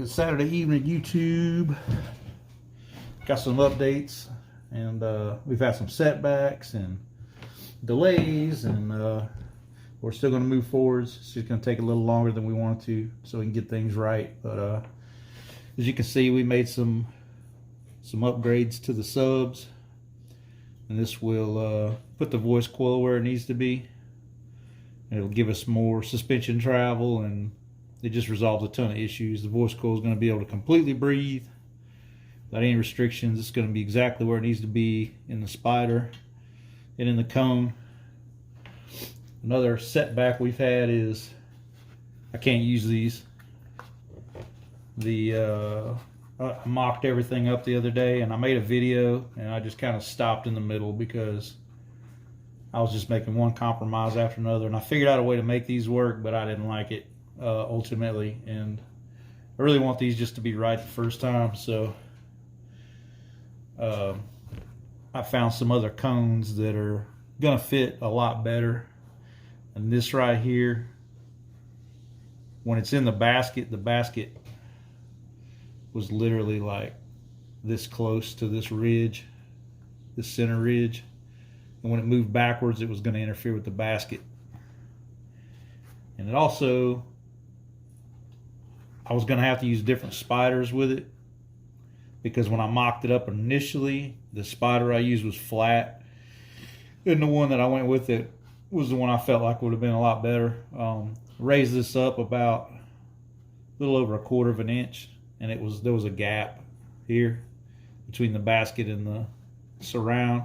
Good Saturday evening, YouTube. Got some updates, and we've had some setbacks and delays, and we're still going to move forwards. It's just going to take a little longer than we wanted to, so we can get things right. But as you can see, we made some upgrades to the subs, and this will put the voice coil where it needs to be. It'll give us more suspension travel, and it just resolves a ton of issues. The voice coil is going to be able to completely breathe without any restrictions. It's going to be exactly where it needs to be in the spider and in the cone. Another setback we've had is I can't use these. I mocked everything up the other day, and I made a video, and I just kind of stopped in the middle because I was just making one compromise after another, and I figured out a way to make these work, but I didn't like it ultimately, and I really want these just to be right the first time. So I found some other cones that are gonna fit a lot better, and this right here, when it's in the basket was literally like this close to this ridge, this center ridge, and when it moved backwards it was going to interfere with the basket. And it also, I was going to have to use different spiders with it, because when I mocked it up initially, the spider I used was flat, and the one that I went with, it was the one I felt like would have been a lot better. Raised this up about a little over 1/4 of an inch, and there was a gap here between the basket and the surround.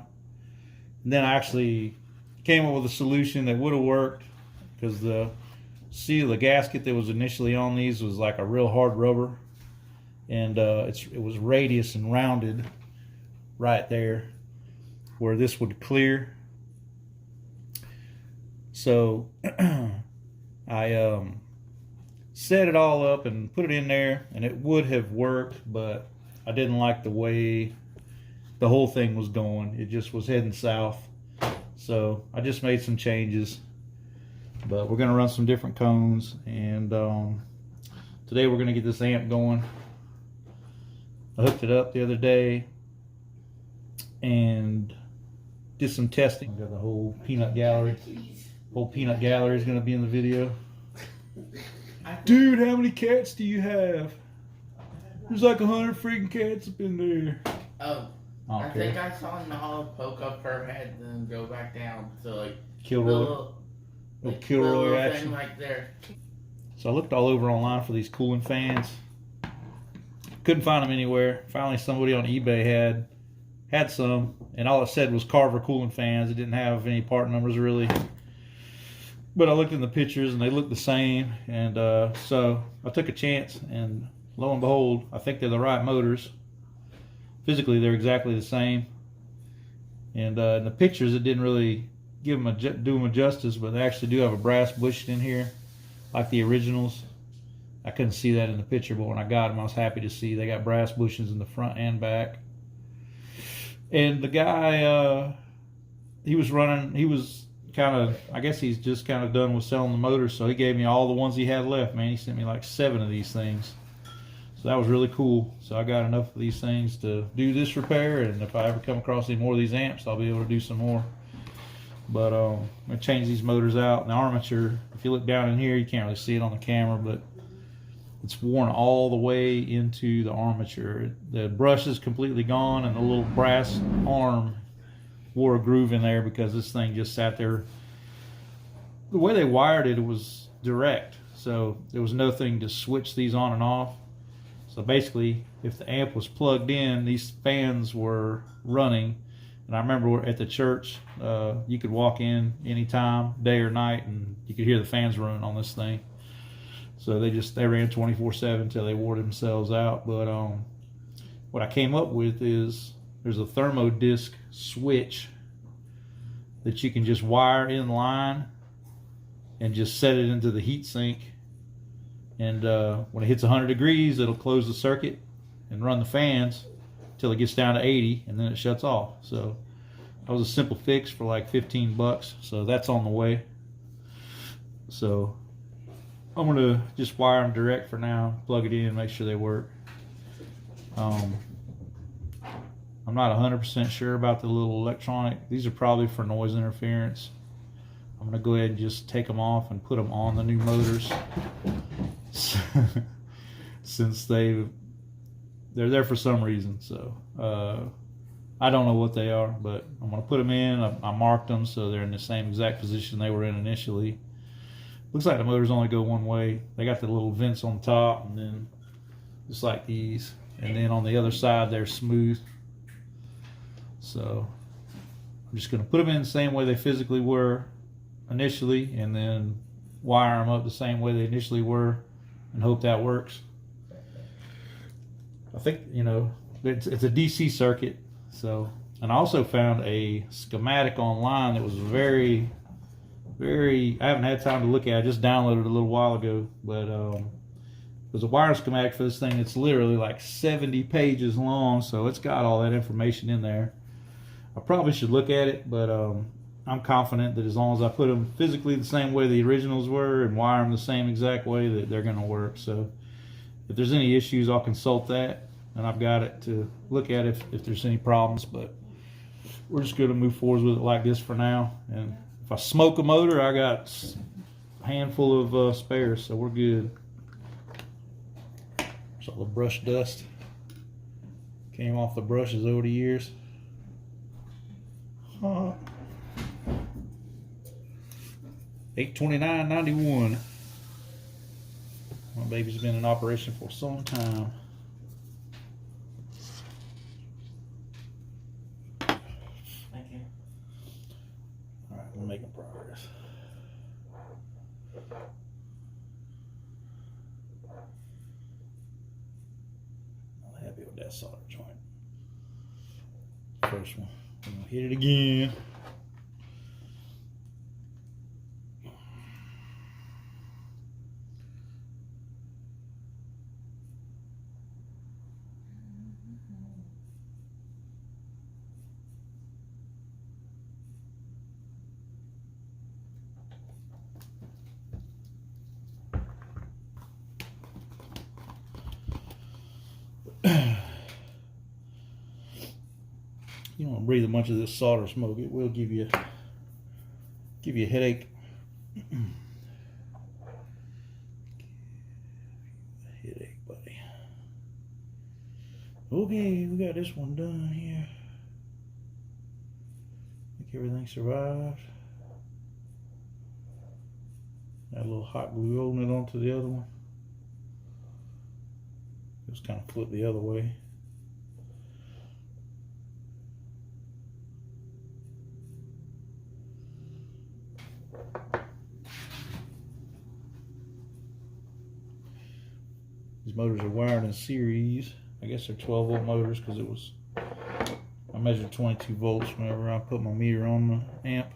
And then I actually came up with a solution that would have worked, because the seal, the gasket that was initially on these was like a real hard rubber, and it was radius and rounded right there where this would clear. So I set it all up and put it in there, and it would have worked, but I didn't like the way the whole thing was going. It just was heading south. So I just made some changes, but we're going to run some different cones, and today we're going to get this amp going. I hooked it up the other day and did some testing. Got the whole peanut gallery. Whole peanut gallery is going to be in the video. Dude, how many cats do you have? There's like 100 freaking cats up in there. Oh, I think I saw Nala poke up her head and then go back down to like Kilroy action right there. So I looked all over online for these cooling fans. Couldn't find them anywhere. Finally, somebody on eBay had some, and all it said was Carver cooling fans. It didn't have any part numbers really. But I looked in the pictures and they looked the same, and so I took a chance, and lo and behold, I think they're the right motors. Physically, they're exactly the same, and in the pictures it didn't really do them justice, but they actually do have a brass bushing in here, like the originals. I couldn't see that in the picture, but when I got them, I was happy to see they got brass bushings in the front and back. And the guy, he was I guess he's just kind of done with selling the motors, so he gave me all the ones he had left, man. He sent me like 7 of these things. So that was really cool. So I got enough of these things to do this repair, and if I ever come across any more of these amps, I'll be able to do some more. But I'm going to change these motors out. And the armature, if you look down in here, you can't really see it on the camera, but it's worn all the way into the armature. The brush is completely gone, and the little brass arm wore a groove in there because this thing just sat there. The way they wired it, it was direct, so there was nothing to switch these on and off. So basically, if the amp was plugged in, these fans were running. And I remember at the church, you could walk in anytime, day or night, and you could hear the fans running on this thing. So they ran 24/7 until they wore themselves out. But what I came up with is there's a thermo disc switch that you can just wire in line and just set it into the heat sink. And when it hits 100 degrees, it'll close the circuit and run the fans until it gets down to 80, and then it shuts off. So that was a simple fix for like $15. So that's on the way. So I'm gonna just wire them direct for now, plug it in, make sure they work. I'm not 100% sure about the little electronic. These are probably for noise interference. I'm gonna go ahead and just take them off and put them on the new motors, since they're there for some reason. So I don't know what they are, but I'm gonna put them in. I marked them so they're in the same exact position they were in initially. Looks like the motors only go one way. They got the little vents on top, and then just like these, and then on the other side they're smooth. So I'm just gonna put them in the same way they physically were initially, and then wire them up the same way they initially were, and hope that works. I think, you know, it's a DC circuit. So, and I also found a schematic online that was very, I haven't had time to look at it. I just downloaded it a little while ago, but it was a wire schematic for this thing. It's literally like 70 pages long, so it's got all that information in there. I probably should look at it, but I'm confident that as long as I put them physically the same way the originals were and wire them the same exact way, that they're going to work. So if there's any issues, I'll consult that, and I've got it to look at if there's any problems. But we're just going to move forward with it like this for now. And if I smoke a motor, I got a handful of spares, so we're good. There's all the brush dust came off the brushes over the years. 8/29/91. My baby's been in operation for some time. Thank you. All right, we're making progress. I'm happy with that solder joint. First one. I'm gonna hit it again. You don't want to breathe a bunch of this solder smoke. It will give you a headache. Headache, buddy. Okay, we got this one done here. Think everything survived. Got a little hot glue holding it onto the other one. Just kind of flip the other way. These motors are wired in series. I guess they're 12-volt motors because I measured 22 volts whenever I put my meter on the amp.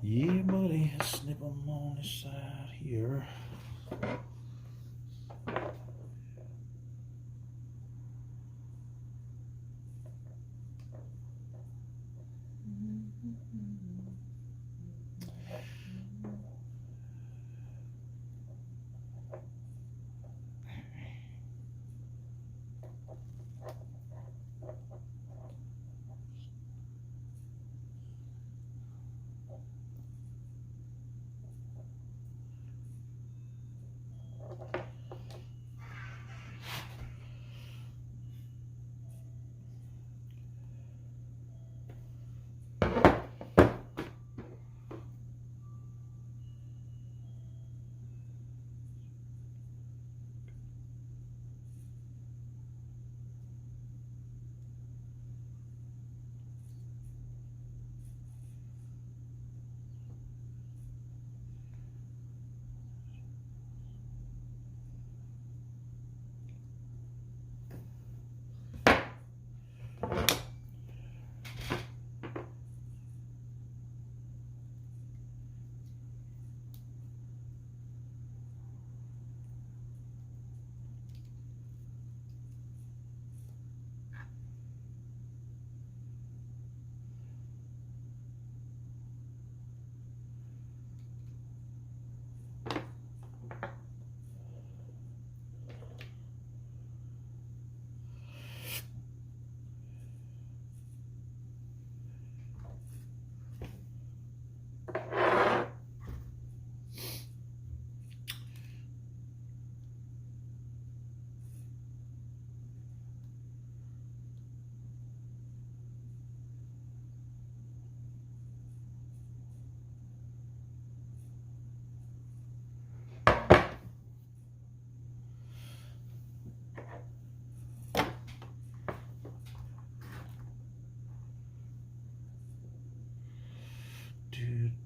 Yeah, buddy, snip them on this side here.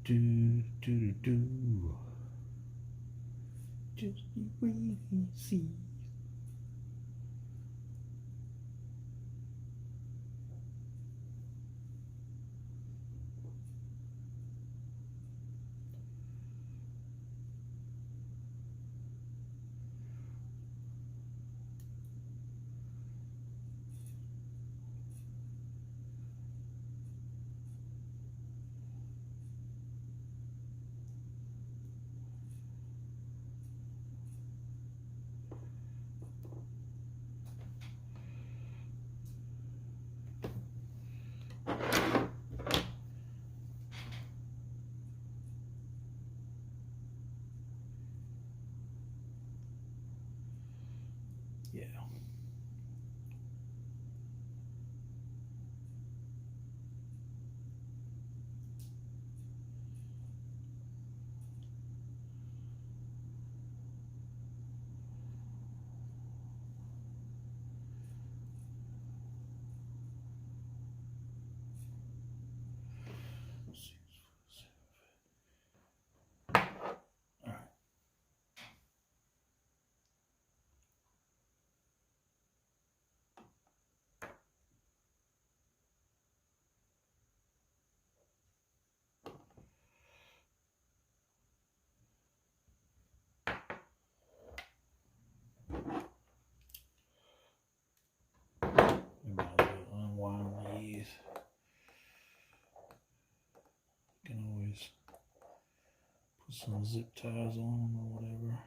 do do do. Just you wait and see. Yeah. Unwind these. Can always put some zip ties on them or whatever.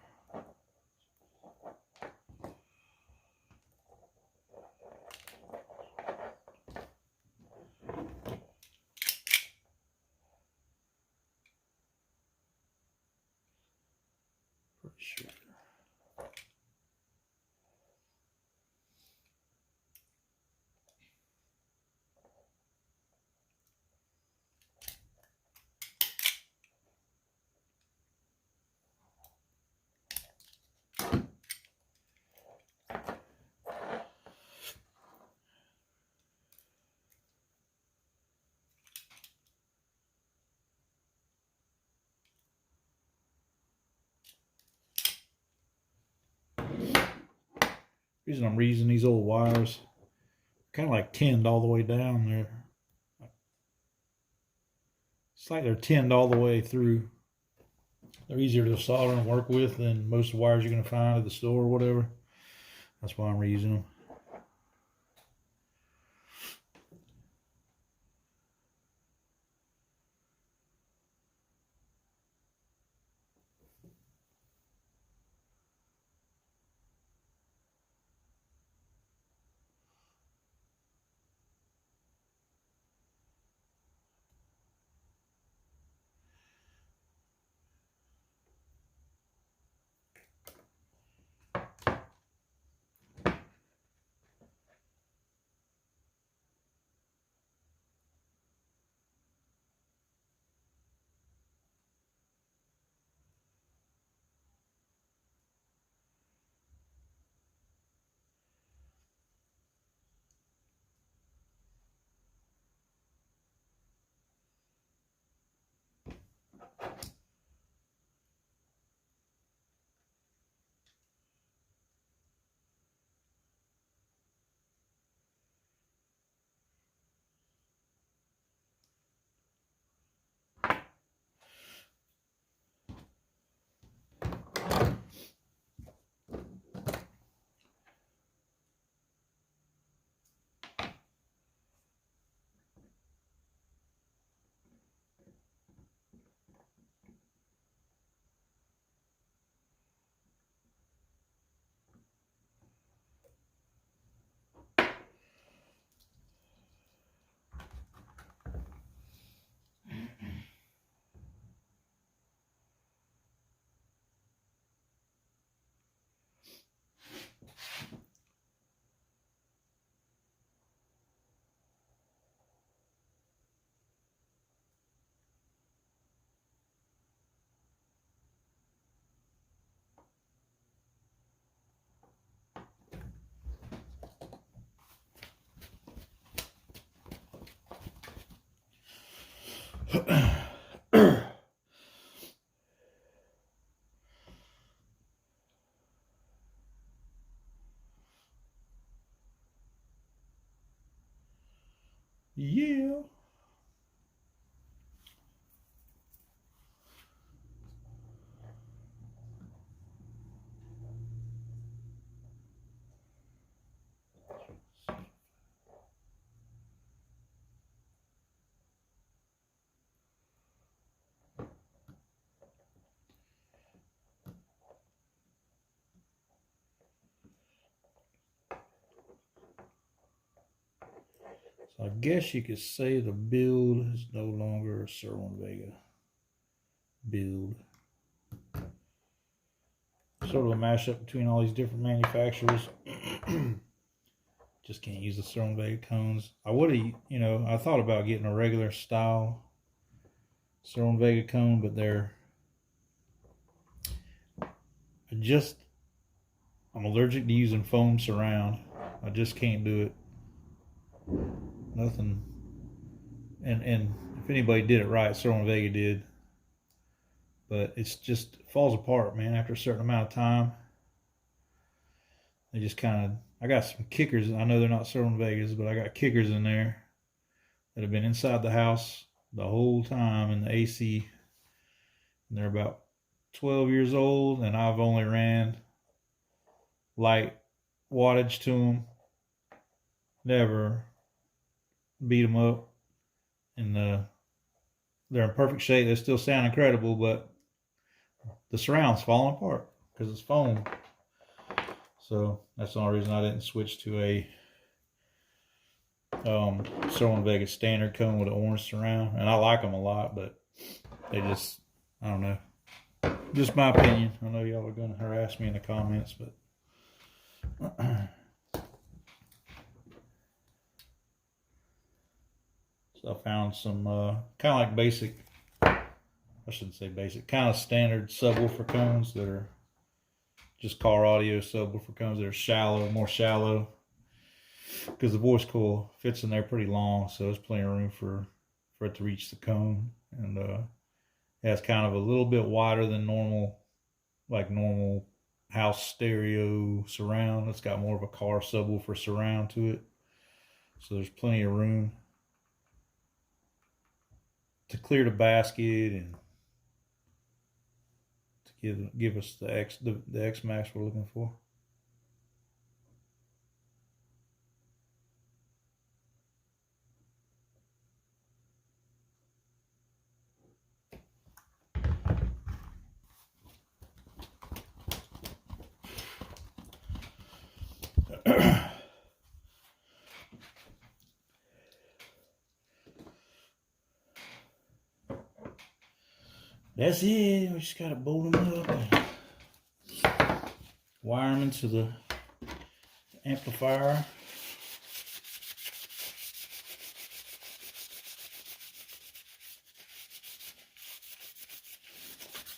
Pretty sure. The reason I'm reusing these old wires, kind of like tinned all the way down there. It's like they're tinned all the way through. They're easier to solder and work with than most wires you're going to find at the store or whatever. That's why I'm reusing them. Yeah. So I guess you could say the build is no longer a cerwin vega build. Sort of a mashup between all these different manufacturers. Just can't use the cerwin vega cones. I would have, I thought about getting a regular style cerwin vega cone, but I'm allergic to using foam surround. I just can't do it. Nothing. And if anybody did it right, cerwin vega did. But it falls apart, man, after a certain amount of time. They just kind of, I got some kickers. I know they're not cerwin vegas, but I got kickers in there that have been inside the house the whole time in the AC. And they're about 12 years old, and I've only ran light wattage to them. Never beat them up. And they're in perfect shape. They still sound incredible, but the surround's falling apart because it's foam. So that's the only reason I didn't switch to a cerwin vega standard cone with an orange surround. And I like them a lot, but they just, I don't know. Just my opinion. I know y'all are going to harass me in the comments, but so I found some kind of like basic, I shouldn't say basic, kind of standard subwoofer cones that are just car audio subwoofer cones that are shallow, more shallow, because the voice coil fits in there pretty long, so there's plenty of room for it to reach the cone. And it has kind of a little bit wider than normal house stereo surround. It's got more of a car subwoofer surround to it, so there's plenty of room to clear the basket and to give us the X max we're looking for. That's it. We just gotta bolt them up and wire them into the amplifier.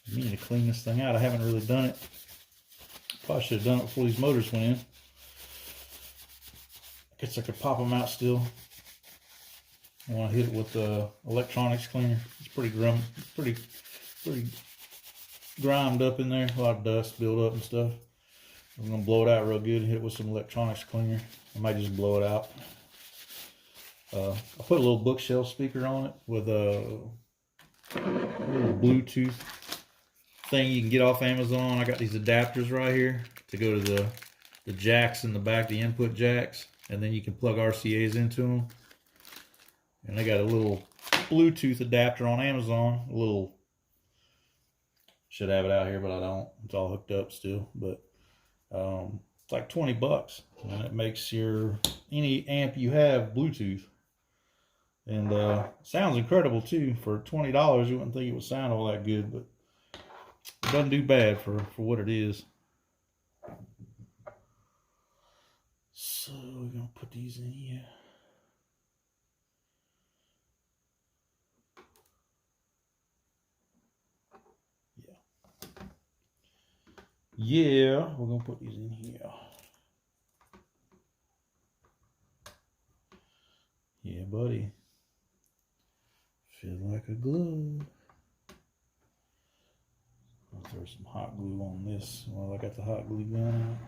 I need to clean this thing out. I haven't really done it. Probably should have done it before these motors went in. I guess I could pop them out still. I want to hit it with the electronics cleaner. It's pretty grimed up in there. A lot of dust built up and stuff. I'm gonna blow it out real good and hit it with some electronics cleaner. I might just blow it out. I put a little bookshelf speaker on it with a little Bluetooth thing you can get off Amazon. I got these adapters right here to go to the jacks in the back, the input jacks, and then you can plug RCA's into them. And I got a little Bluetooth adapter on Amazon. Should have it out here, but I don't. It's all hooked up still. But it's like $20, and it makes any amp you have Bluetooth. And sounds incredible too. For $20, you wouldn't think it would sound all that good, but it doesn't do bad for what it is. So we're gonna put these in here. Yeah, we're gonna put these in here. Yeah, buddy. Feel like a glove. I'll throw some hot glue on this while I got the hot glue gun out.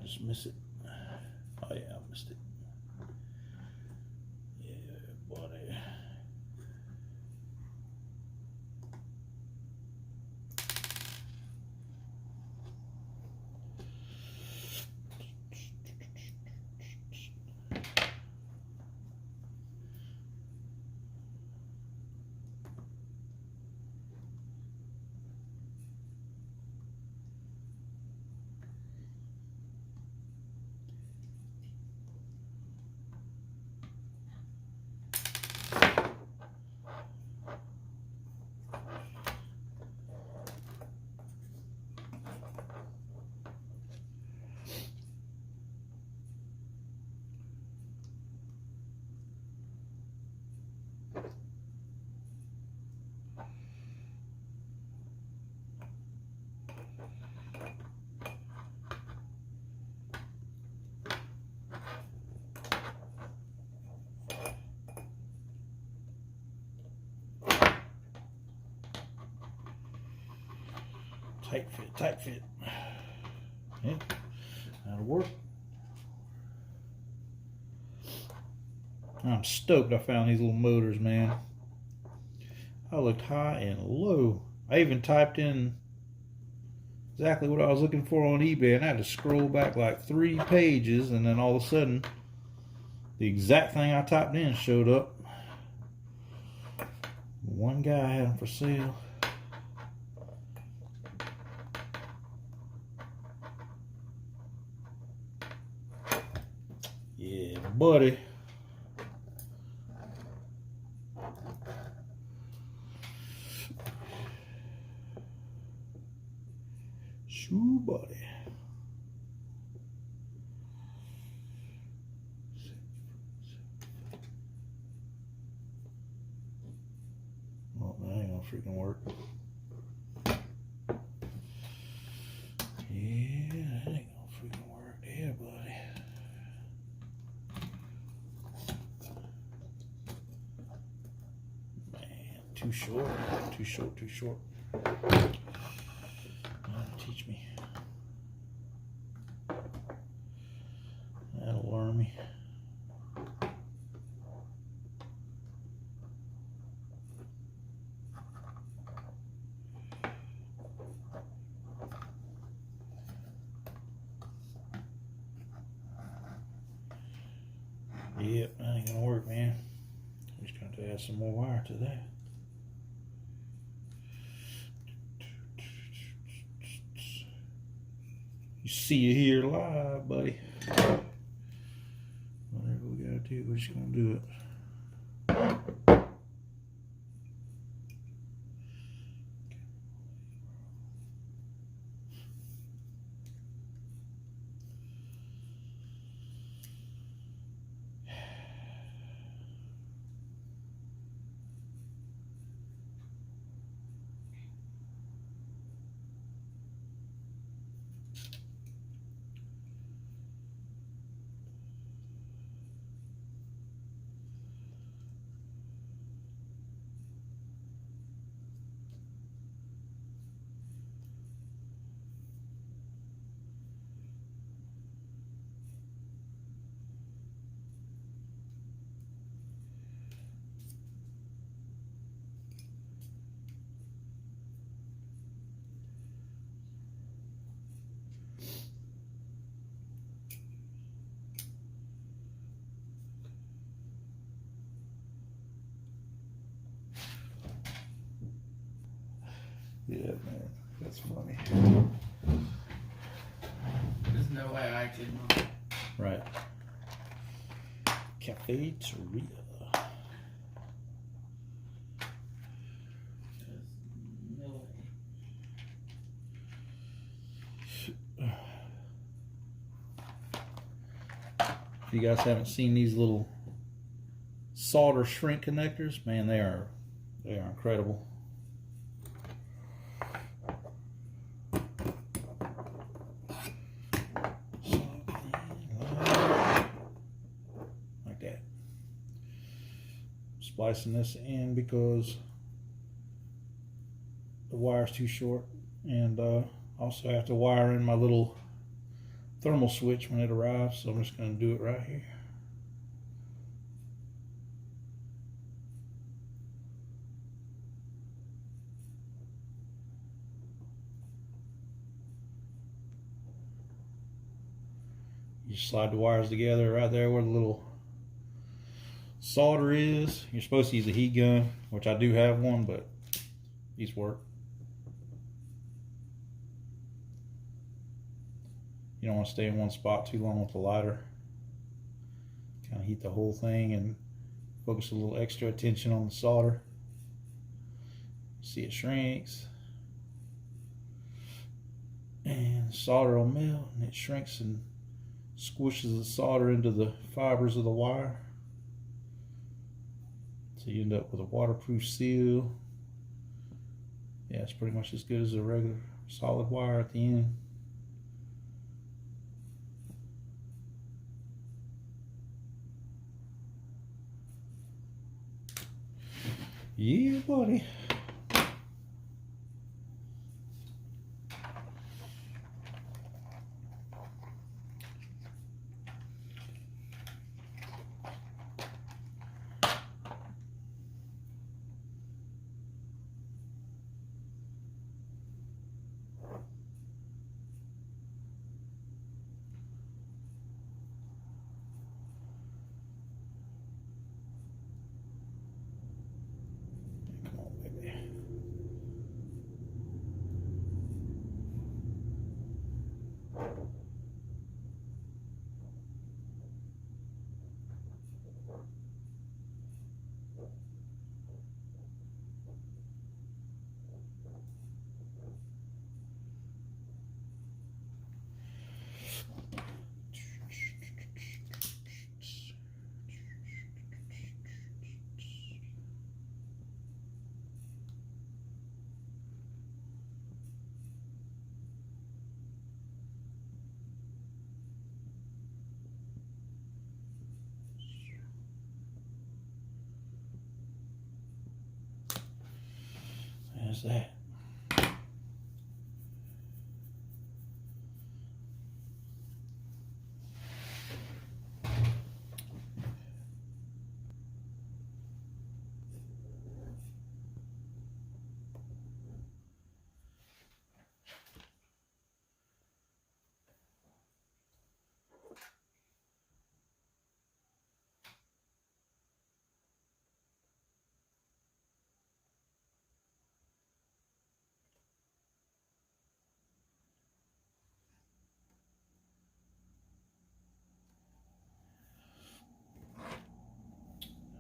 I just miss it? Oh yeah, I missed it. Yeah, buddy. Tight fit. Yeah, that'll work. I'm stoked I found these little motors, man. I looked high and low. I even typed in exactly what I was looking for on eBay, and I had to scroll back like 3 pages, and then all of a sudden, the exact thing I typed in showed up. One guy had them for sale. Yeah, buddy. Shoo, buddy. Oh, that ain't gonna freaking work. Yeah, that ain't gonna freaking work. Yeah, buddy. Man, too short. Too short, too short. Teach me. That'll learn me. Yep, that ain't gonna work, man. We're just gonna have to add some more wire to that. You see you here live, buddy. Whatever we gotta do, we're just gonna do it. Yeah, man, that's funny. There's no way I could not. Right. Cafeteria. There's no way. If you guys haven't seen these little solder shrink connectors, man, they are incredible. Like that. Splicing this in because the wire's too short, and also have to wire in my little thermal switch when it arrives, so I'm just going to do it right here. You slide the wires together right there where the little solder is. You're supposed to use a heat gun, which I do have one, but these work. You don't want to stay in one spot too long with the lighter. Kind of heat the whole thing and focus a little extra attention on the solder. See, it shrinks. And the solder will melt, and it shrinks and squishes the solder into the fibers of the wire. So you end up with a waterproof seal. Yeah, it's pretty much as good as a regular solid wire at the end. Yeah, buddy. There's that.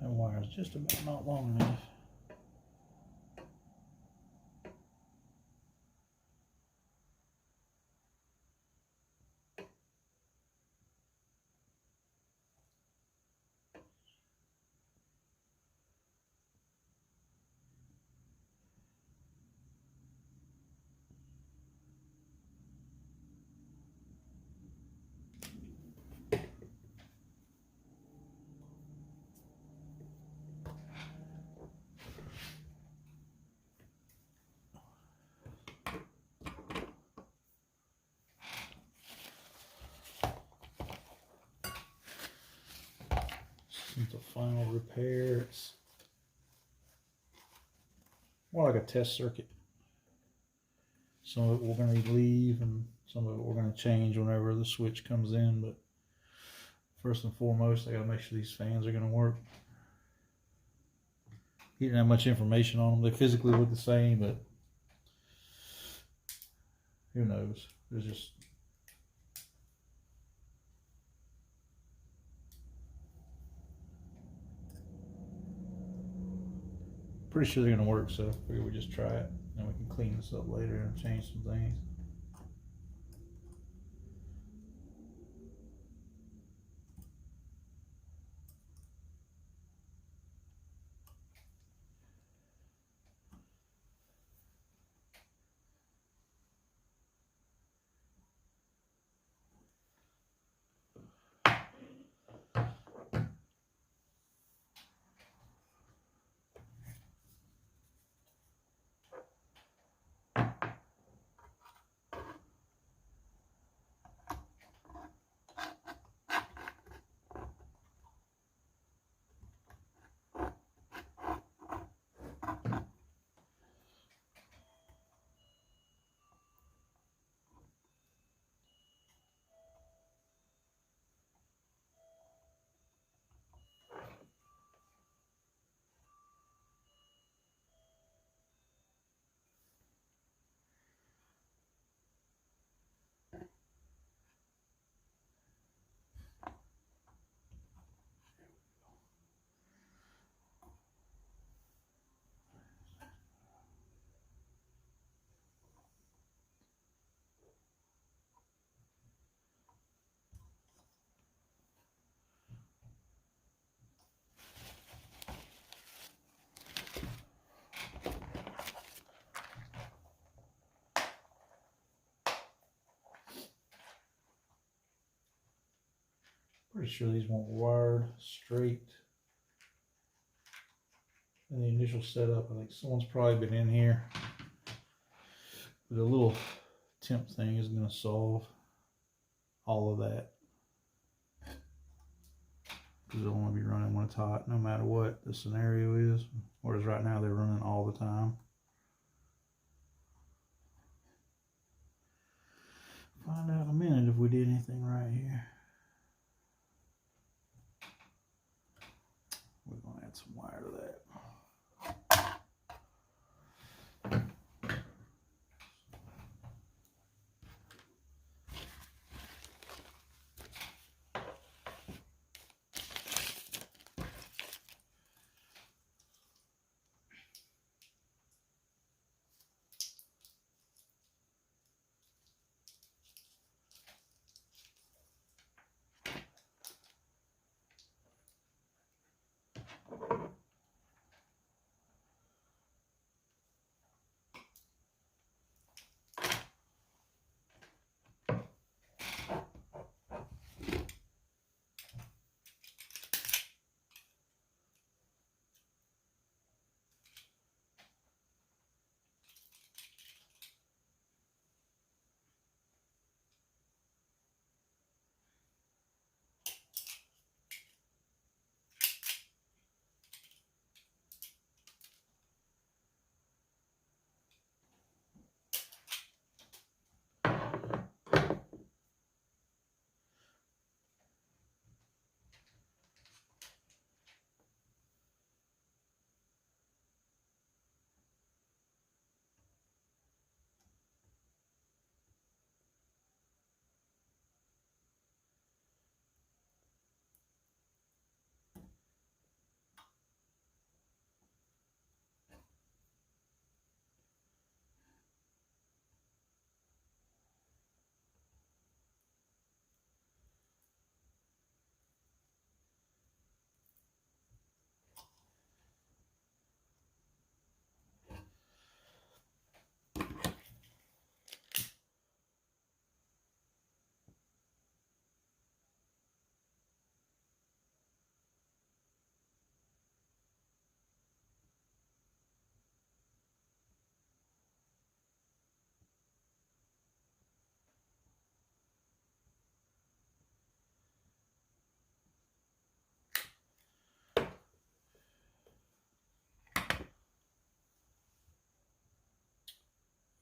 That wire's just about not long enough. The final repair. It's more like a test circuit. Some of it we're going to leave, and some of it we're going to change whenever the switch comes in. But first and foremost, I got to make sure these fans are going to work. He didn't have much information on them. They physically look the same, but who knows? There's just pretty sure they're going to work, so I figure we just try it, and we can clean this up later and change some things. Pretty sure these weren't wired straight in the initial setup. I think someone's probably been in here. The little temp thing is going to solve all of that. Because they'll only be running when it's hot, no matter what the scenario is. Whereas right now they're running all the time. Find out in a minute if we did anything right here. We're going to add some wire to that.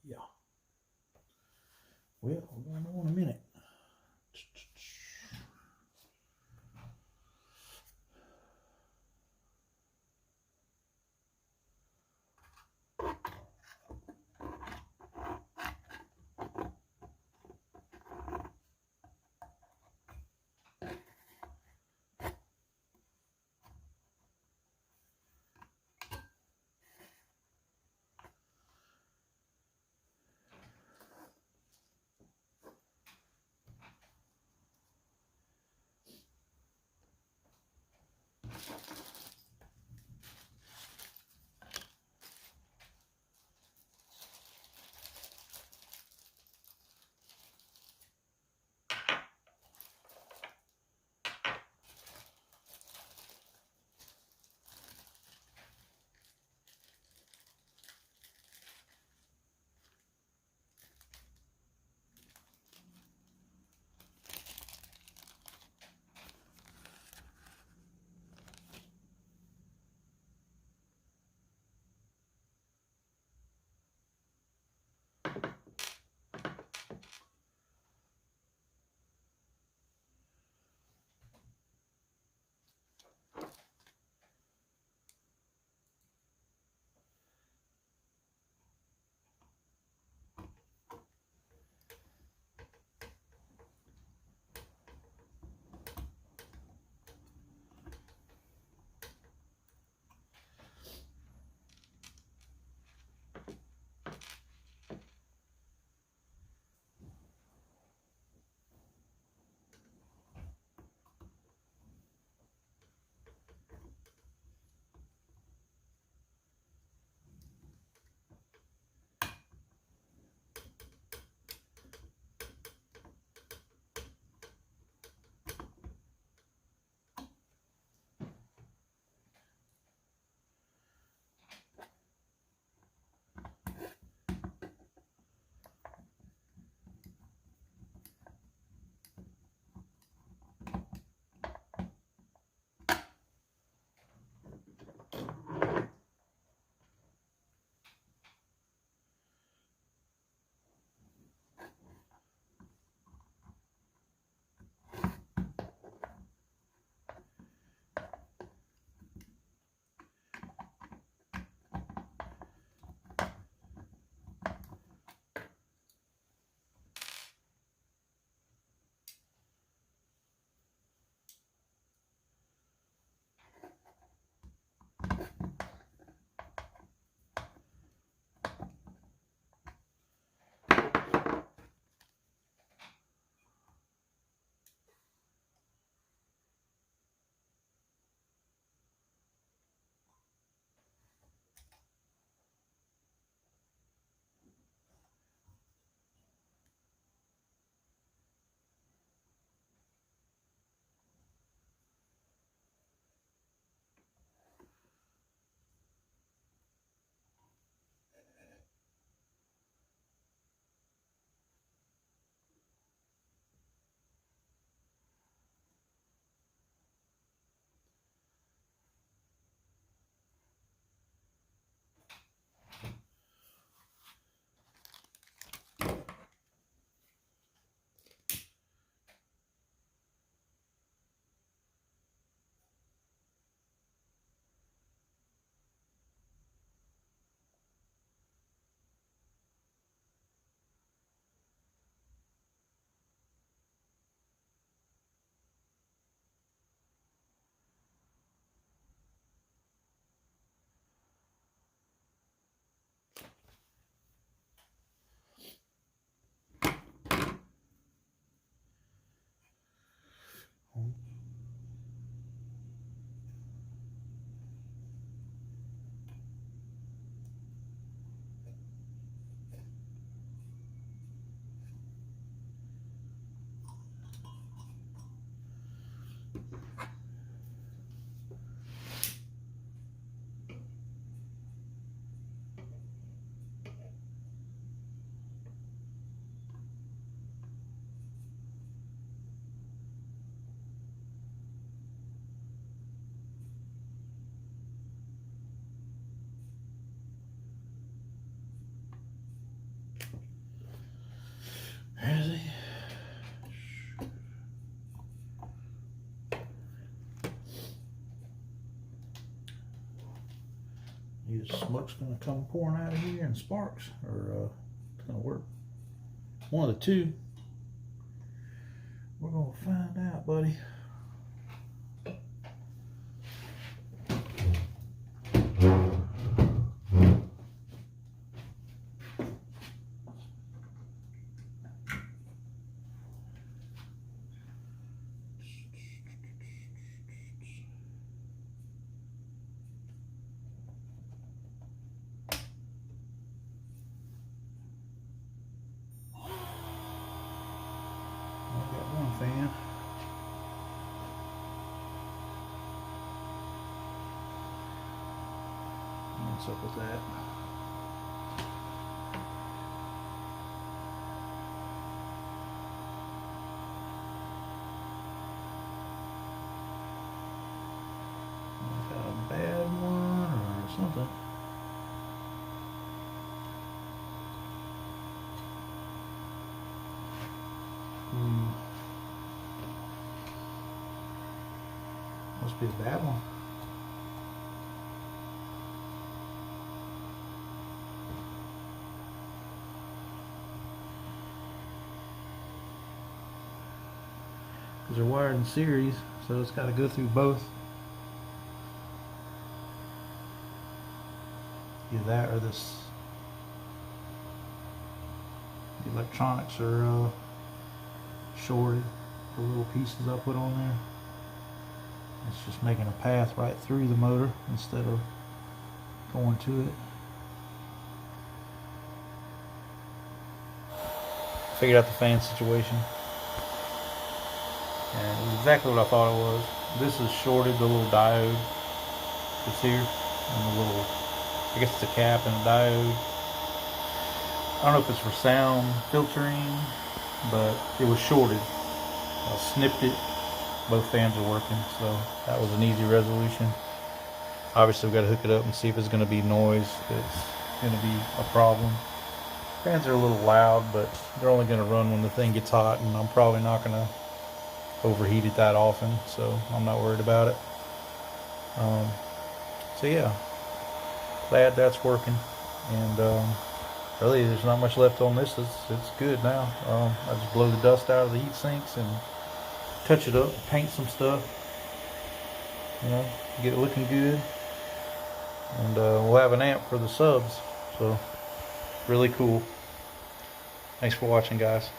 Yeah. Well, we're going to know in a minute. Where is he? Either smoke's gonna come pouring out of here and sparks, or it's gonna work. One of the two. We're gonna find out, buddy. Fan. What's up with that? Got a bad one or something. Must be a bad one. Because they're wired in series, so it's got to go through both. Either that or this. The electronics are shorted. The little pieces I put on there. It's just making a path right through the motor instead of going to it. Figured out the fan situation. And it was exactly what I thought it was. This is shorted, the little diode that's here. And the little, I guess it's a cap and a diode. I don't know if it's for sound filtering, but it was shorted. I snipped it. Both fans are working, so that was an easy resolution. Obviously we've got to hook it up and see if it's going to be noise. It's going to be a problem. Fans are a little loud, but they're only going to run when the thing gets hot, and I'm probably not going to overheat it that often, so I'm not worried about it. So yeah, glad that's working, and really there's not much left on this. It's good now. I just blow the dust out of the heat sinks and touch it up, paint some stuff, you know, get it looking good, and we'll have an amp for the subs, so really cool. Thanks for watching, guys.